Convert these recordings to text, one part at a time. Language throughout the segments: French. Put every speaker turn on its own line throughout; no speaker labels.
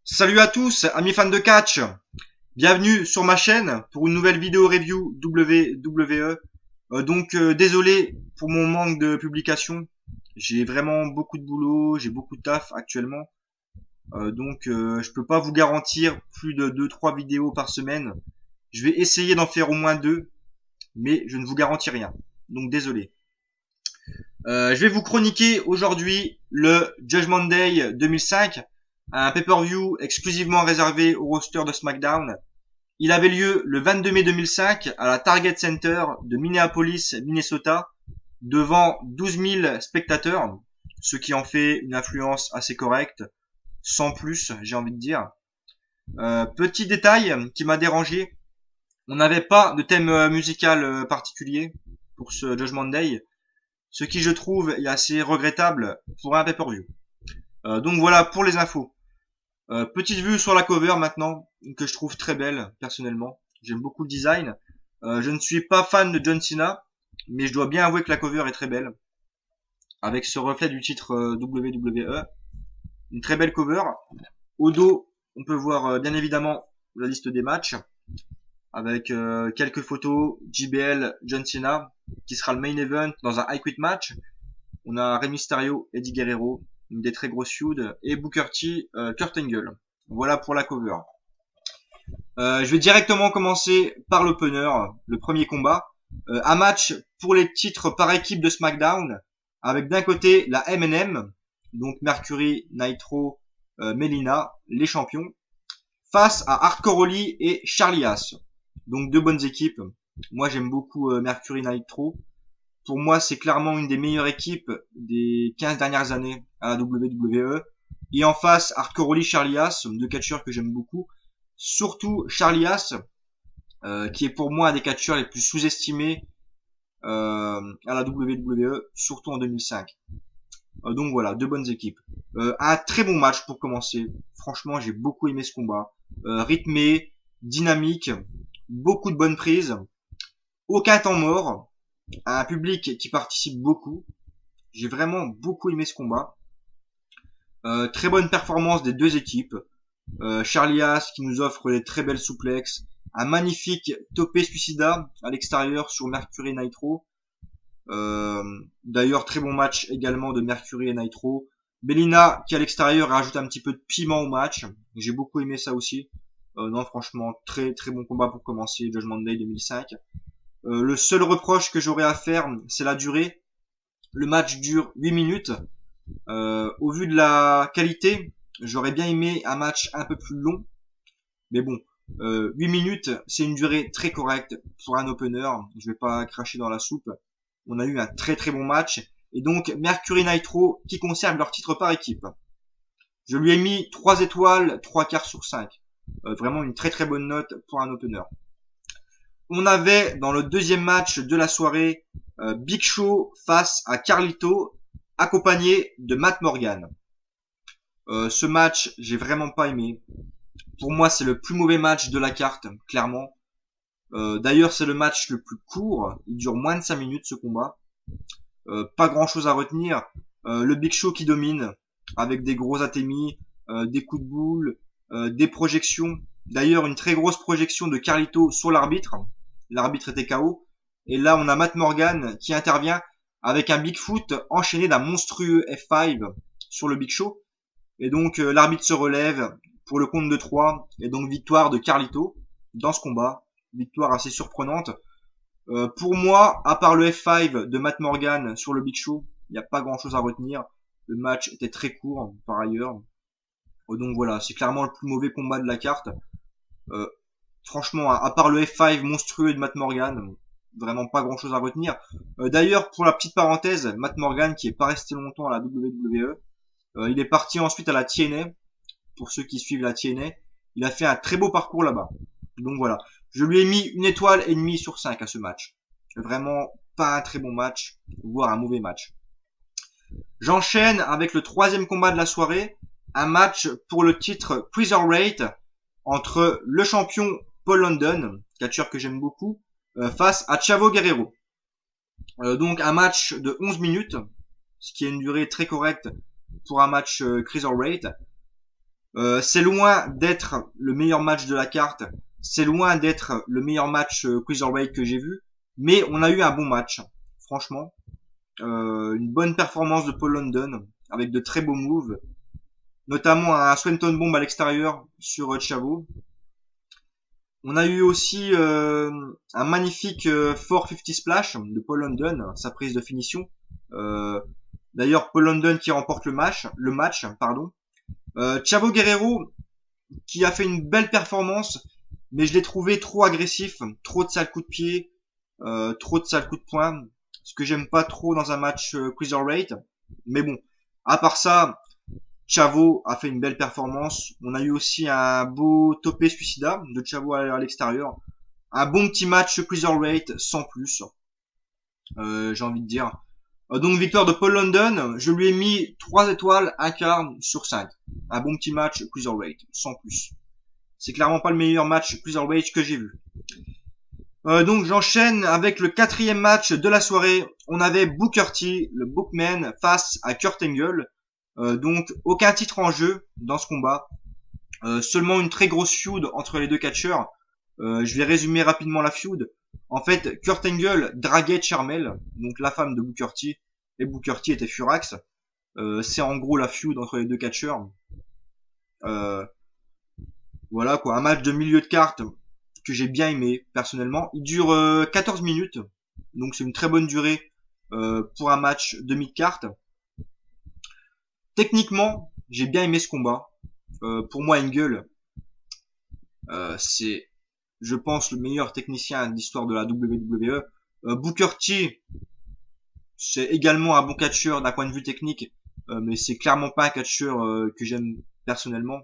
Salut à tous, amis fans de catch. Bienvenue sur ma chaîne pour une nouvelle vidéo review WWE. Désolé pour mon manque de publication. J'ai vraiment beaucoup de boulot, j'ai beaucoup de taf actuellement. Je peux pas vous garantir plus de 2-3 vidéos par semaine. Je vais essayer d'en faire au moins 2, mais je ne vous garantis rien. Donc désolé. Je vais vous chroniquer aujourd'hui le Judgment Day 2005, un pay-per-view exclusivement réservé au roster de SmackDown. Il avait lieu le 22 mai 2005 à la Target Center de Minneapolis, Minnesota, devant 12 000 spectateurs, ce qui en fait une influence assez correcte, sans plus, j'ai envie de dire. Petit détail qui m'a dérangé, on n'avait pas de thème musical particulier pour ce Judgment Day, ce qui je trouve est assez regrettable pour un pay-per-view. Donc voilà pour les infos. Petite vue sur la cover maintenant, que je trouve très belle personnellement. J'aime beaucoup le design. Je ne suis pas fan de John Cena, mais je dois bien avouer que la cover est très belle. Avec ce reflet du titre WWE. Une très belle cover. Au dos, on peut voir bien évidemment la liste des matchs. Avec quelques photos, JBL, John Cena, qui sera le main event dans un I Quit match. On a Rey Mysterio, Eddie Guerrero, une des très grosses feuds, et Booker T, Kurt Angle. Voilà pour la cover. Je vais directement commencer par l'opener, le premier combat. Un match pour les titres par équipe de SmackDown, avec d'un côté la M&M, donc Mercury, Nitro, Melina, les champions, face à Hardcore Holly et Charlie Haas. Donc deux bonnes équipes. Moi j'aime beaucoup Mercury, Nitro. Pour moi c'est clairement une des meilleures équipes des 15 dernières années à la WWE. Et en face, Hardcore Holly, Charlie Haas, deux catcheurs que j'aime beaucoup. Surtout Charlie Haas, qui est pour moi un des catcheurs les plus sous-estimés à la WWE, surtout en 2005. Donc voilà, deux bonnes équipes. Un très bon match pour commencer. Franchement, j'ai beaucoup aimé ce combat. Rythmé, dynamique, beaucoup de bonnes prises, aucun temps mort, un public qui participe beaucoup. J'ai vraiment beaucoup aimé ce combat. Très bonne performance des deux équipes. Charlie Haas qui nous offre des très belles souplexes, un magnifique topé suicida à l'extérieur sur Mercury et Nitro. D'ailleurs très bon match également de Mercury et Nitro. Melina qui à l'extérieur rajoute un petit peu de piment au match. J'ai beaucoup aimé ça aussi. Non franchement très très bon combat pour commencer Judgment Day 2005. Le seul reproche que j'aurais à faire c'est la durée. Le match dure 8 minutes. Au vu de la qualité, j'aurais bien aimé un match un peu plus long. Mais bon, 8 minutes, c'est une durée très correcte pour un opener. Je vais pas cracher dans la soupe. On a eu un très très bon match. Et donc, Mercury Nitro qui conserve leur titre par équipe. Je lui ai mis 3 étoiles, 3 quarts sur 5. Vraiment une très très bonne note pour un opener. On avait dans le deuxième match de la soirée Big Show face à Carlito, accompagné de Matt Morgan. Ce match, j'ai vraiment pas aimé. Pour moi, c'est le plus mauvais match de la carte, clairement. D'ailleurs, c'est le match le plus court. Il dure moins de 5 minutes ce combat. Pas grand chose à retenir. Le Big Show qui domine, avec des gros atémis, des coups de boule, des projections. D'ailleurs, une très grosse projection de Carlito sur l'arbitre. L'arbitre était KO. Et là, on a Matt Morgan qui intervient avec un Bigfoot enchaîné d'un monstrueux F5 sur le Big Show. Et donc, l'arbitre se relève pour le compte de 3. Et donc, victoire de Carlito dans ce combat. Victoire assez surprenante. Pour moi, à part le F5 de Matt Morgan sur le Big Show, il n'y a pas grand chose à retenir. Le match était très court par ailleurs. Donc voilà, c'est clairement le plus mauvais combat de la carte. Franchement, à part le F5 monstrueux de Matt Morgan, vraiment pas grand chose à retenir. D'ailleurs, pour la petite parenthèse, Matt Morgan qui est pas resté longtemps à la WWE, il est parti ensuite à la TNA. Pour ceux qui suivent la TNA, il a fait un très beau parcours là-bas. Donc voilà, je lui ai mis une étoile et demie sur 5 à ce match. Vraiment pas un très bon match, voire un mauvais match. J'enchaîne avec le troisième combat de la soirée, un match pour le titre Cruiserweight entre le champion Paul London, catcheur que j'aime beaucoup, face à Chavo Guerrero. Donc un match de 11 minutes, ce qui est une durée très correcte pour un match Cruiserweight. C'est loin d'être le meilleur match de la carte, c'est loin d'être le meilleur match Cruiserweight que j'ai vu, mais on a eu un bon match, franchement. Une bonne performance de Paul London, avec de très beaux moves, notamment un Swanton Bomb à l'extérieur sur Chavo. On a eu aussi un magnifique 450 Splash de Paul London, sa prise de finition. Euh, D'ailleurs, Paul London qui remporte le match, pardon. Chavo Guerrero qui a fait une belle performance, mais je l'ai trouvé trop agressif, trop de sales coups de pied, trop de sales coups de poing, ce que j'aime pas trop dans un match Cruiserweight. Mais bon, à part ça, Chavo a fait une belle performance. On a eu aussi un beau topé suicida de Chavo à l'extérieur. Un bon petit match Cruiserweight sans plus, j'ai envie de dire. Donc victoire de Paul London, je lui ai mis 3 étoiles, un quart sur 5. Un bon petit match Cruiserweight, sans plus. C'est clairement pas le meilleur match Cruiserweight que j'ai vu. Donc j'enchaîne avec le 4e match de la soirée. On avait Booker T, le Bookman, face à Kurt Angle. Donc aucun titre en jeu dans ce combat. Seulement une très grosse feud entre les deux catcheurs. Je vais résumer rapidement la feud. En fait, Kurt Angle draguait Charmel, donc la femme de Booker T, et Booker T était furax. C'est en gros la feud entre les deux catcheurs. Voilà quoi, un match de milieu de carte que j'ai bien aimé personnellement. Il dure 14 minutes, donc c'est une très bonne durée pour un match de mid-carte. Techniquement, j'ai bien aimé ce combat. Pour moi, Angle, c'est, je pense, le meilleur technicien de l'histoire de la WWE. Booker T, c'est également un bon catcheur d'un point de vue technique, mais c'est clairement pas un catcheur que j'aime personnellement.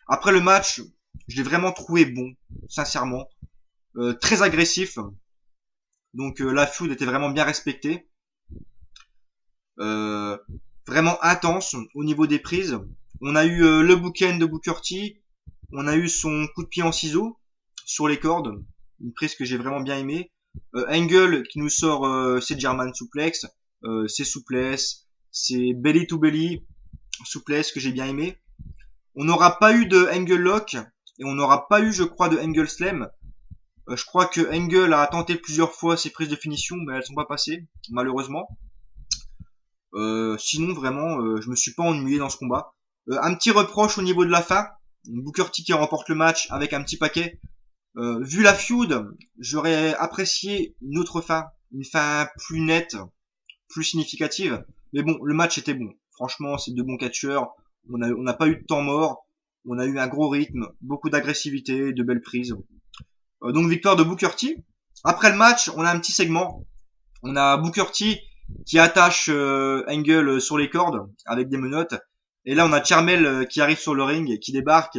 Après le match, je l'ai vraiment trouvé bon, sincèrement. Très agressif. Donc la feud était vraiment bien respectée. Vraiment intense au niveau des prises. On a eu le bookend de Booker T. On a eu son coup de pied en ciseaux sur les cordes. Une prise que j'ai vraiment bien aimée. Angle qui nous sort ses German suplex, ses souplesses, ses belly to belly souplesses que j'ai bien aimé. On n'aura pas eu de Angle Lock et on n'aura pas eu, je crois, de Angle Slam. Je crois que Angle a tenté plusieurs fois ses prises de finition, mais elles sont pas passées, malheureusement. Sinon, vraiment, je me suis pas ennuyé dans ce combat. Un petit reproche au niveau de la fin. Booker T qui remporte le match avec un petit paquet. Vu la feud, j'aurais apprécié une autre fin. Une fin plus nette, plus significative. Mais bon, le match était bon. Franchement, c'est de bons catcheurs. On n'a pas eu de temps mort. On a eu un gros rythme, beaucoup d'agressivité, de belles prises. Donc victoire de Booker T. Après le match, on a un petit segment. On a Booker T qui attache Angle sur les cordes avec des menottes. Et là, on a Charmel qui arrive sur le ring, qui débarque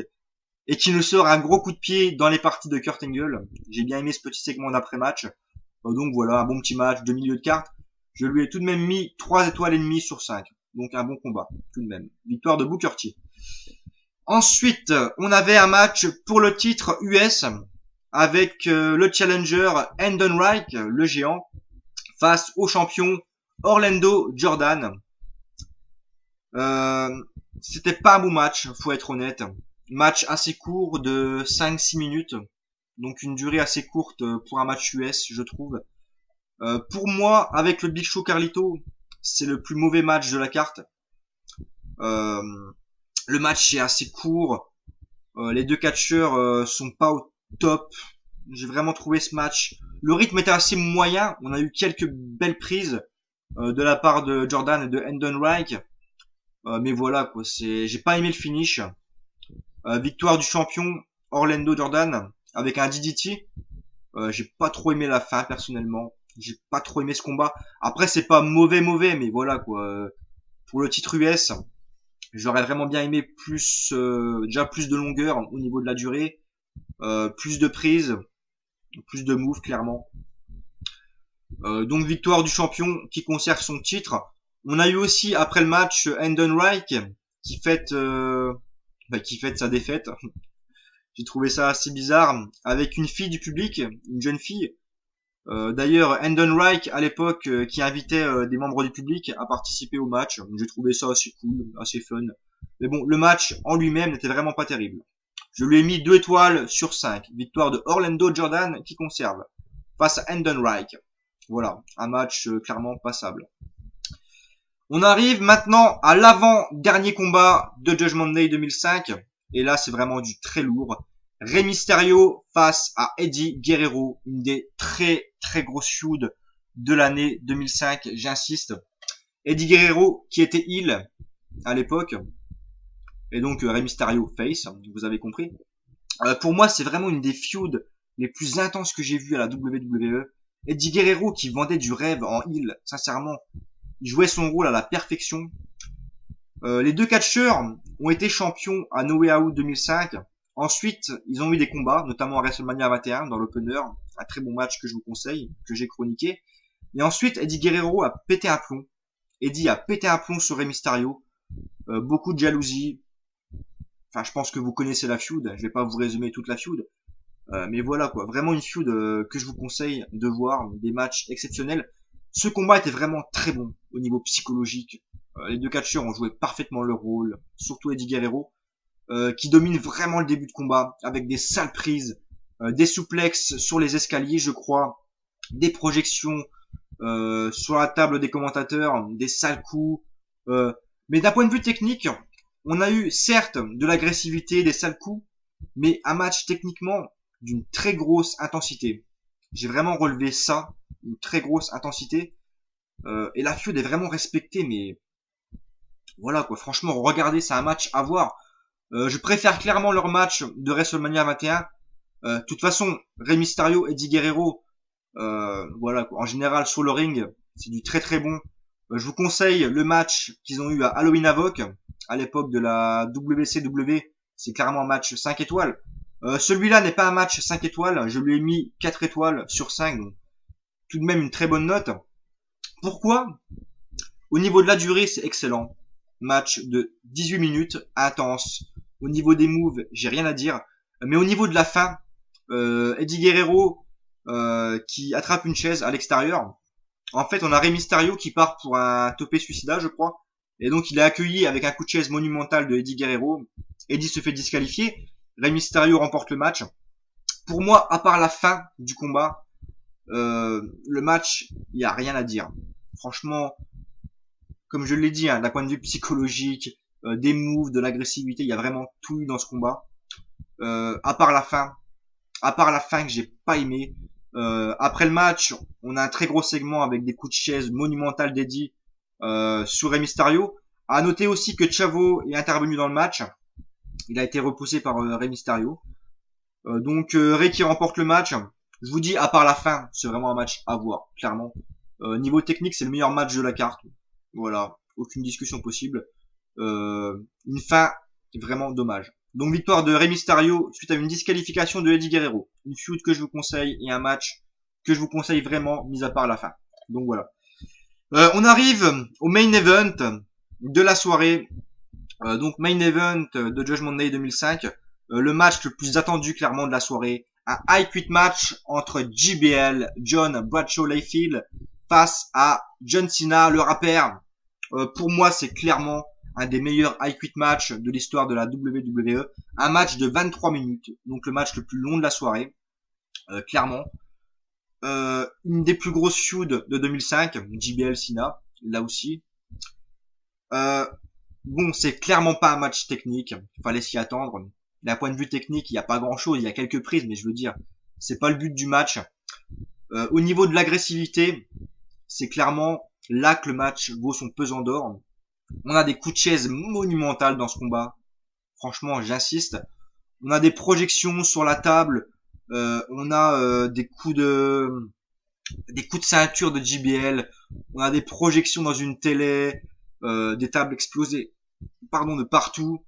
et qui nous sort un gros coup de pied dans les parties de Kurt Angle. J'ai bien aimé ce petit segment d'après-match. Donc voilà, un bon petit match de milieu de carte. Je lui ai tout de même mis 3 étoiles et demie sur 5. Donc un bon combat, tout de même. Victoire de Booker T. Ensuite, on avait un match pour le titre US avec le challenger Hendon Reich, le géant, face au champion Orlando Jordan. C'était pas un bon match, faut être honnête. Match assez court de 5-6 minutes. Donc une durée assez courte pour un match US, je trouve. Pour moi, avec le Big Show Carlito, c'est le plus mauvais match de la carte. Le match est assez court. Les deux catcheurs sont pas au top. J'ai vraiment trouvé ce match. Le rythme était assez moyen. On a eu quelques belles prises de la part de Jordan et de Hendon Reich. Mais voilà quoi, j'ai pas aimé le finish. Victoire du champion Orlando Jordan avec un DDT. J'ai pas trop aimé la fin personnellement. J'ai pas trop aimé ce combat. Après c'est pas mauvais, mais voilà quoi. Pour le titre US, j'aurais vraiment bien aimé plus, déjà plus de longueur au niveau de la durée, plus de prises, plus de moves clairement. Donc victoire du champion qui conserve son titre. On a eu aussi après le match Hendon Reich qui fête sa défaite. J'ai trouvé ça assez bizarre avec une fille du public, une jeune fille. D'ailleurs, Hendon Reich à l'époque qui invitait des membres du public à participer au match. J'ai trouvé ça assez cool, assez fun. Mais bon, le match en lui-même n'était vraiment pas terrible. Je lui ai mis 2 étoiles sur 5. Victoire de Orlando Jordan qui conserve face à Endenreich. Voilà, un match clairement passable. On arrive maintenant à l'avant-dernier combat de Judgment Day 2005. Et là, c'est vraiment du très lourd. Rey Mysterio face à Eddie Guerrero. Une des très très grosses feuds de l'année 2005, j'insiste. Eddie Guerrero qui était heel à l'époque. Et donc Rey Mysterio face, vous avez compris. Pour moi, c'est vraiment une des feuds les plus intenses que j'ai vues à la WWE. Eddie Guerrero qui vendait du rêve en heel, sincèrement. Il jouait son rôle à la perfection. Les deux catcheurs ont été champions à No Way Out 2005. Ensuite, ils ont eu des combats, notamment à WrestleMania 21 dans l'opener. Un très bon match que je vous conseille, que j'ai chroniqué. Et ensuite, Eddie Guerrero a pété un plomb. Eddie a pété un plomb sur Rey Mysterio. Beaucoup de jalousie. Enfin, je pense que vous connaissez la feud. Je vais pas vous résumer toute la feud. Mais voilà quoi, vraiment une feud que je vous conseille de voir. Des matchs exceptionnels. Ce combat était vraiment très bon au niveau psychologique. Les deux catcheurs ont joué parfaitement leur rôle, surtout Eddie Guerrero, qui domine vraiment le début de combat avec des sales prises, des souplexes sur les escaliers, je crois, des projections sur la table des commentateurs, des sales coups. Mais d'un point de vue technique, on a eu certes de l'agressivité, des sales coups, mais un match techniquement d'une très grosse intensité. J'ai vraiment relevé ça, une très grosse intensité. Et la feud est vraiment respectée, mais voilà quoi, franchement, regardez, c'est un match à voir. Je préfère clairement leur match de WrestleMania 21. De toute façon, Rey Mysterio et Eddie Guerrero, voilà quoi, en général sur le ring, c'est du très très bon. Je vous conseille le match qu'ils ont eu à Halloween Havoc, à l'époque de la WCW. C'est clairement un match 5 étoiles. Celui-là n'est pas un match 5 étoiles, je lui ai mis 4 étoiles sur 5, donc tout de même une très bonne note. Pourquoi? Au niveau de la durée, c'est excellent. Match de 18 minutes, intense. Au niveau des moves, j'ai rien à dire. Mais au niveau de la fin, Eddie Guerrero qui attrape une chaise à l'extérieur. En fait, on a Rey Mysterio qui part pour un topé suicida, je crois. Et donc, il est accueilli avec un coup de chaise monumental de Eddie Guerrero. Eddie se fait disqualifier. Rey Mysterio remporte le match. Pour moi, à part la fin du combat, le match, il n'y a rien à dire. Franchement, comme je l'ai dit, d'un point de vue psychologique, des moves, de l'agressivité, il y a vraiment tout eu dans ce combat. À part la fin que j'ai pas aimé. Après le match, on a un très gros segment avec des coups de chaise monumentales d'Eddie sur Rey Mysterio. À noter aussi que Chavo est intervenu dans le match. Il a été repoussé par Rey Mysterio. Donc Rey qui remporte le match. Je vous dis, à part la fin, c'est vraiment un match à voir, clairement. Niveau technique, c'est le meilleur match de la carte. Voilà, aucune discussion possible. Une fin vraiment dommage. Donc victoire de Rey Mysterio suite à une disqualification de Eddie Guerrero. Une feud que je vous conseille et un match que je vous conseille vraiment, mis à part la fin. Donc voilà. On arrive au main event de la soirée. Donc main event de Judgment Day 2005. Le match le plus attendu clairement de la soirée. Un high quit match entre JBL, John Bradshaw Layfield, face à John Cena, le rappeur. Pour moi, c'est clairement un des meilleurs high quit match de l'histoire de la WWE. Un match de 23 minutes, donc le match le plus long de la soirée, clairement. Une des plus grosses feuds de 2005, JBL Cena, là aussi. Bon, c'est clairement pas un match technique, il fallait s'y attendre. D'un point de vue technique, il n'y a pas grand chose, il y a quelques prises, mais je veux dire, c'est pas le but du match. Au niveau de l'agressivité, c'est clairement là que le match vaut son pesant d'or. On a des coups de chaise monumentales dans ce combat. Franchement, j'insiste. On a des projections sur la table. On a des coups de ceinture de JBL. On a des projections dans une télé, des tables explosées, de partout.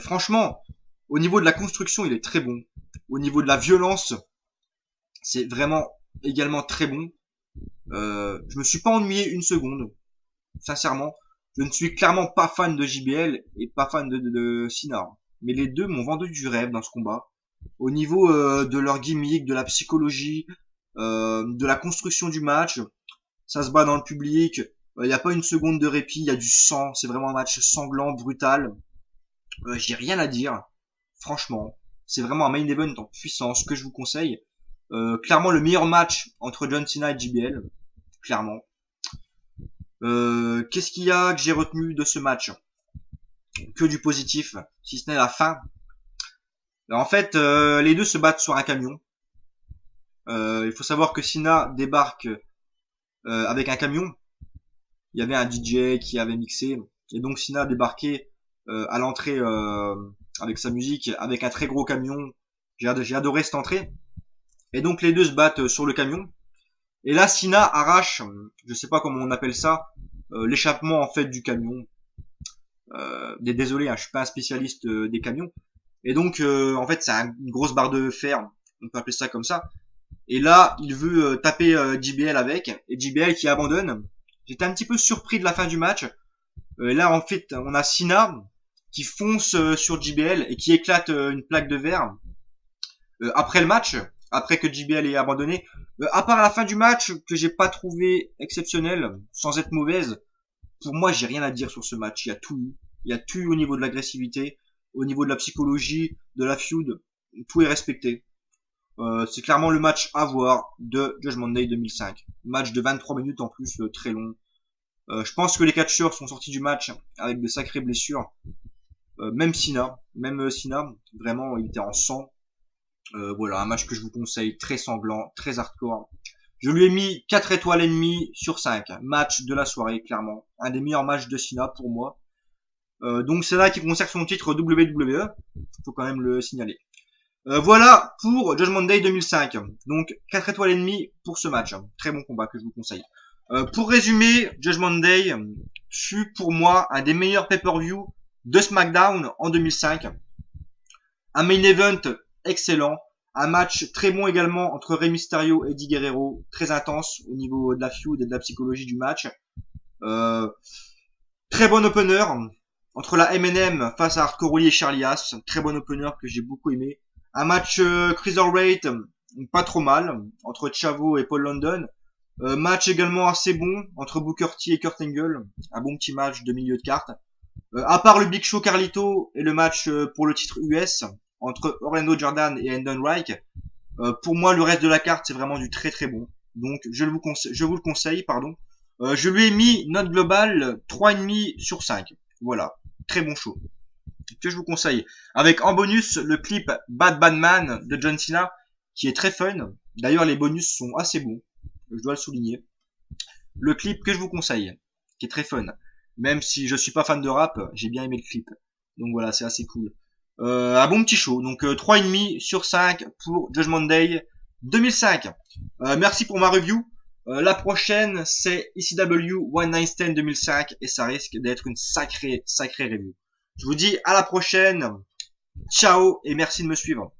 Franchement, au niveau de la construction, il est très bon. Au niveau de la violence, c'est vraiment également très bon. Je me suis pas ennuyé une seconde. Sincèrement, je ne suis clairement pas fan de JBL et pas fan de Cena. Mais les deux m'ont vendu du rêve dans ce combat. Au niveau de leur gimmick, de la psychologie, de la construction du match, ça se bat dans le public. Il n'y a pas une seconde de répit, il y a du sang, c'est vraiment un match sanglant, brutal. J'ai rien à dire, franchement. C'est vraiment un main event en puissance que je vous conseille. Clairement le meilleur match entre John Cena et JBL, clairement. Qu'est-ce qu'il y a que j'ai retenu de ce match? Que du positif, si ce n'est la fin. En fait, les deux se battent sur un camion. Il faut savoir que Cena débarque avec un camion. Il y avait un DJ qui avait mixé, et donc Cena débarquait à l'entrée avec sa musique, avec un très gros camion. J'ai adoré cette entrée. Et donc les deux se battent sur le camion. Et là, Cena arrache, je sais pas comment on appelle ça, l'échappement en fait du camion. Désolé, hein, je suis pas un spécialiste des camions. Et donc, en fait, c'est une grosse barre de fer, on peut appeler ça comme ça. Et là, il veut taper JBL avec, et JBL qui abandonne. J'étais un petit peu surpris de la fin du match. Là, en fait, on a Cena qui fonce sur JBL et qui éclate une plaque de verre. Après le match, après que JBL ait abandonné, à part la fin du match que j'ai pas trouvé exceptionnelle, sans être mauvaise, pour moi j'ai rien à dire sur ce match. Il y a tout eu. Il y a tout eu au niveau de l'agressivité, au niveau de la psychologie, de la feud, tout est respecté. C'est clairement le match à voir de Judgment Day 2005. Match de 23 minutes en plus, très long. Je pense que les catcheurs sont sortis du match avec de sacrées blessures. Même Cena, vraiment il était en sang. Voilà, un match que je vous conseille, très sanglant, très hardcore. Je lui ai mis 4 étoiles et demie sur 5. Match de la soirée, clairement. Un des meilleurs matchs de Cena pour moi. Donc c'est là qui conserve son titre WWE. Faut quand même le signaler. Voilà pour Judgment Day 2005. Donc 4 étoiles et demie pour ce match. Très bon combat que je vous conseille. Pour résumer, Judgment Day fut pour moi un des meilleurs pay-per-view de SmackDown en 2005. Un main event excellent. Un match très bon également entre Rey Mysterio et Eddie Guerrero. Très intense au niveau de la feud et de la psychologie du match. Très bon opener entre la M&M face à Hardcore Holly et Charlie Haas. Très bon opener que j'ai beaucoup aimé. Un match Cruiserweight pas trop mal entre Chavo et Paul London. Match également assez bon entre Booker T et Kurt Angle. Un bon petit match de milieu de carte. À part le Big Show Carlito et le match pour le titre US entre Orlando Jordan et Hendon Reich, pour moi le reste de la carte c'est vraiment du très très bon. Donc je vous le conseille, pardon. Je lui ai mis note globale 3,5 sur 5. Voilà, très bon show que je vous conseille. Avec en bonus le clip Bad Bad Man de John Cena qui est très fun. D'ailleurs les bonus sont assez bons, je dois le souligner. Le clip que je vous conseille, qui est très fun. Même si je suis pas fan de rap, j'ai bien aimé le clip. Donc voilà, c'est assez cool. Un bon petit show. Donc 3,5 sur 5 pour Judgment Day 2005. Merci pour ma review. La prochaine, c'est ECW One Night Stand 2005 et ça risque d'être une sacrée review. Je vous dis à la prochaine. Ciao et merci de me suivre.